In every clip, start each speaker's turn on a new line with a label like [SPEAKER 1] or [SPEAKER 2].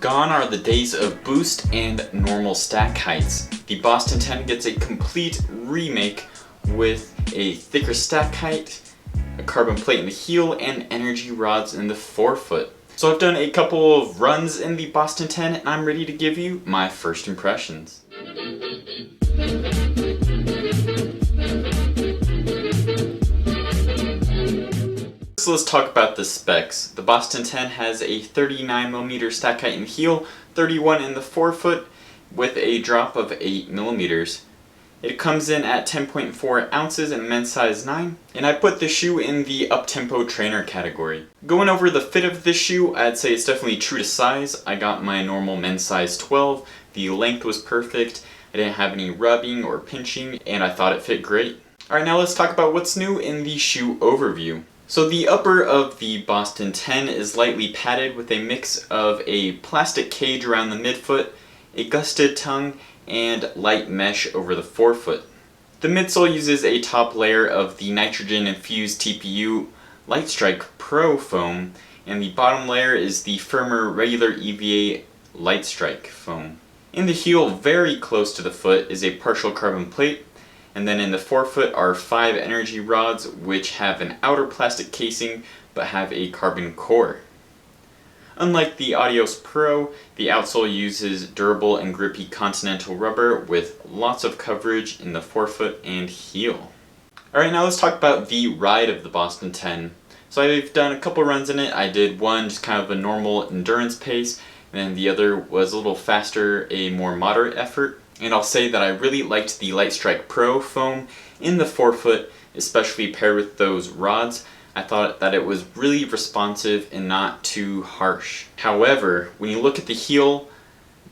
[SPEAKER 1] Gone are the days of boost and normal stack heights. The Boston 10 gets a complete remake with a thicker stack height, a carbon plate in the heel, and energy rods in the forefoot. So I've done a couple of runs in the Boston 10 and I'm ready to give you my first impressions. So let's talk about the specs. The Boston 10 has a 39mm stack height in the heel, 31 in the forefoot, with a drop of 8mm. It comes in at 10.4 ounces in men's size 9, and I put the shoe in the up-tempo trainer category. Going over the fit of this shoe, I'd say it's definitely true to size. I got my normal men's size 12, the length was perfect, I didn't have any rubbing or pinching, and I thought it fit great. Alright, now let's talk about what's new in the shoe overview. So the upper of the Boston 10 is lightly padded with a mix of a plastic cage around the midfoot, a gusset tongue, and light mesh over the forefoot. The midsole uses a top layer of the nitrogen-infused TPU Lightstrike Pro foam, and the bottom layer is the firmer regular EVA Lightstrike foam. In the heel, very close to the foot, is a partial carbon plate, and then in the forefoot are 5 energy rods which have an outer plastic casing but have a carbon core. Unlike the Adios Pro, the outsole uses durable and grippy continental rubber with lots of coverage in the forefoot and heel. Alright, now let's talk about the ride of the Boston 10. So I've done a couple runs in it. I did one just kind of a normal endurance pace, and then the other was a little faster, a more moderate effort. And I'll say that I really liked the Lightstrike Pro foam in the forefoot, especially paired with those rods. I thought that it was really responsive and not too harsh. However, when you look at the heel,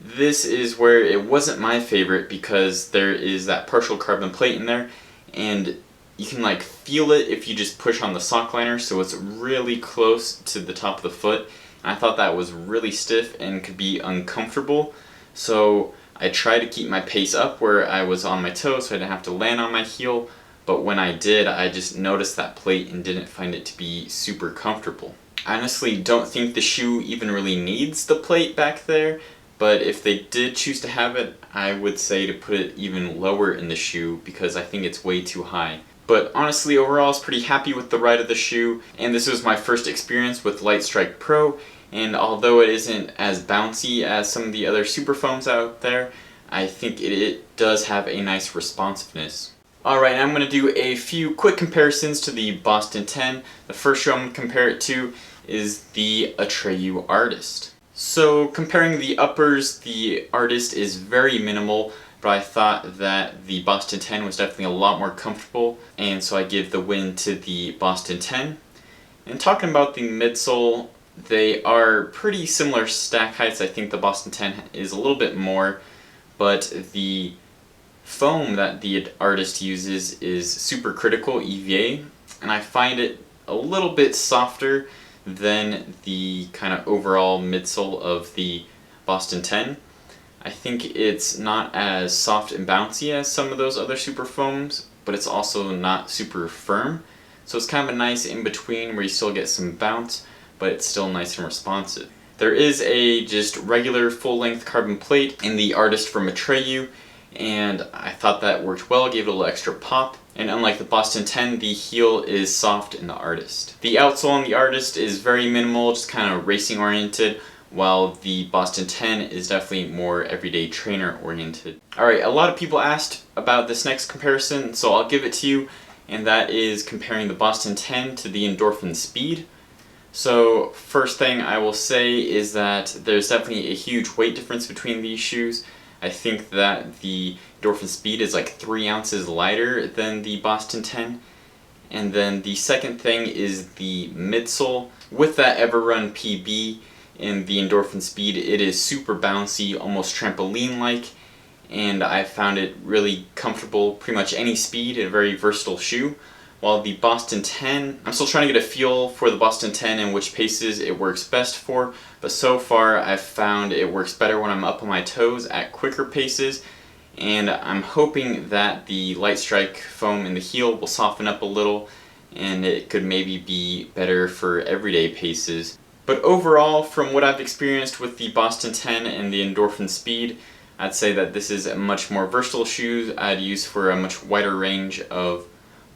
[SPEAKER 1] this is where it wasn't my favorite because there is that partial carbon plate in there, and you can like feel it if you just push on the sock liner, so it's really close to the top of the foot. And I thought that was really stiff and could be uncomfortable, so I tried to keep my pace up where I was on my toes so I didn't have to land on my heel, but when I did, I just noticed that plate and didn't find it to be super comfortable. I honestly don't think the shoe even really needs the plate back there, but if they did choose to have it, I would say to put it even lower in the shoe because I think it's way too high. But honestly, overall I was pretty happy with the ride of the shoe, and this was my first experience with Lightstrike Pro, and although it isn't as bouncy as some of the other super foams out there, I think it does have a nice responsiveness. Alright, I'm going to do a few quick comparisons to the Boston 10. The first shoe I'm going to compare it to is the Atreyu Artist. So comparing the uppers, the Artist is very minimal, but I thought that the Boston 10 was definitely a lot more comfortable, and so I give the win to the Boston 10. And talking about the midsole, they are pretty similar stack heights. I think the Boston 10 is a little bit more, but the foam that the Artist uses is supercritical EVA, and I find it a little bit softer than the kind of overall midsole of the Boston 10. I think it's not as soft and bouncy as some of those other super foams, but it's also not super firm. So it's kind of a nice in-between where you still get some bounce, but it's still nice and responsive. There is a just regular full-length carbon plate in the Artist from Atreyu, and I thought that worked well, gave it a little extra pop. And unlike the Boston 10, the heel is soft in the Artist. The outsole on the Artist is very minimal, just kind of racing oriented, while the Boston 10 is definitely more everyday trainer oriented. Alright, a lot of people asked about this next comparison, so I'll give it to you, and that is comparing the Boston 10 to the Endorphin Speed. So first thing I will say is that there's definitely a huge weight difference between these shoes. I think that the Endorphin Speed is like 3 ounces lighter than the Boston 10. And then the second thing is the midsole. With that Everrun PB in the Endorphin Speed, it is super bouncy, almost trampoline-like, and I found it really comfortable pretty much any speed, a very versatile shoe. While the Boston 10, I'm still trying to get a feel for the Boston 10 and which paces it works best for, but so far I've found it works better when I'm up on my toes at quicker paces, and I'm hoping that the Lightstrike foam in the heel will soften up a little and it could maybe be better for everyday paces. But overall, from what I've experienced with the Boston 10 and the Endorphin Speed, I'd say that this is a much more versatile shoe I'd use for a much wider range of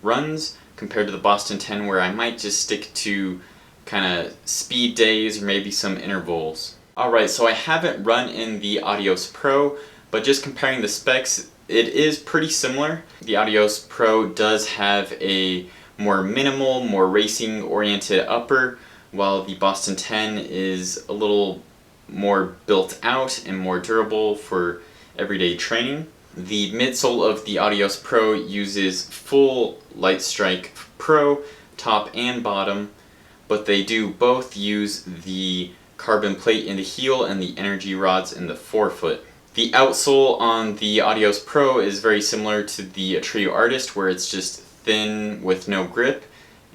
[SPEAKER 1] runs compared to the Boston 10, where I might just stick to kind of speed days or maybe some intervals. Alright, so I haven't run in the Adios Pro, but just comparing the specs, it is pretty similar. The Adios Pro does have a more minimal, more racing oriented upper, while the Boston 10 is a little more built out and more durable for everyday training. The midsole of the Adios Pro uses full Light Strike Pro, top and bottom, but they do both use the carbon plate in the heel and the energy rods in the forefoot. The outsole on the Adios Pro is very similar to the Atreyu Artist, where it's just thin with no grip,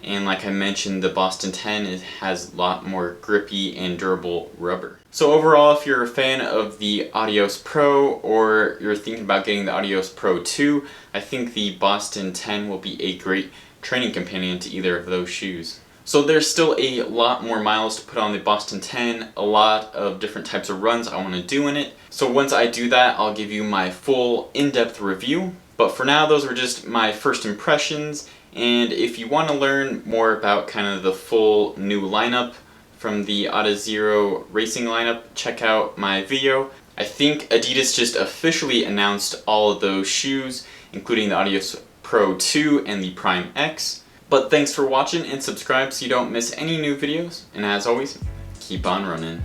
[SPEAKER 1] and like I mentioned, the Boston 10 has a lot more grippy and durable rubber. So overall, if you're a fan of the Adios Pro or you're thinking about getting the Adios Pro 2, I think the Boston 10 will be a great training companion to either of those shoes. So there's still a lot more miles to put on the Boston 10, a lot of different types of runs I want to do in it. So once I do that, I'll give you my full in-depth review. But for now, those were just my first impressions. And if you want to learn more about kind of the full new lineup from the Adizero racing lineup, check out my video. I think Adidas just officially announced all of those shoes, including the Adios Pro 2 and the Prime X. But thanks for watching, and subscribe so you don't miss any new videos. And as always, keep on running.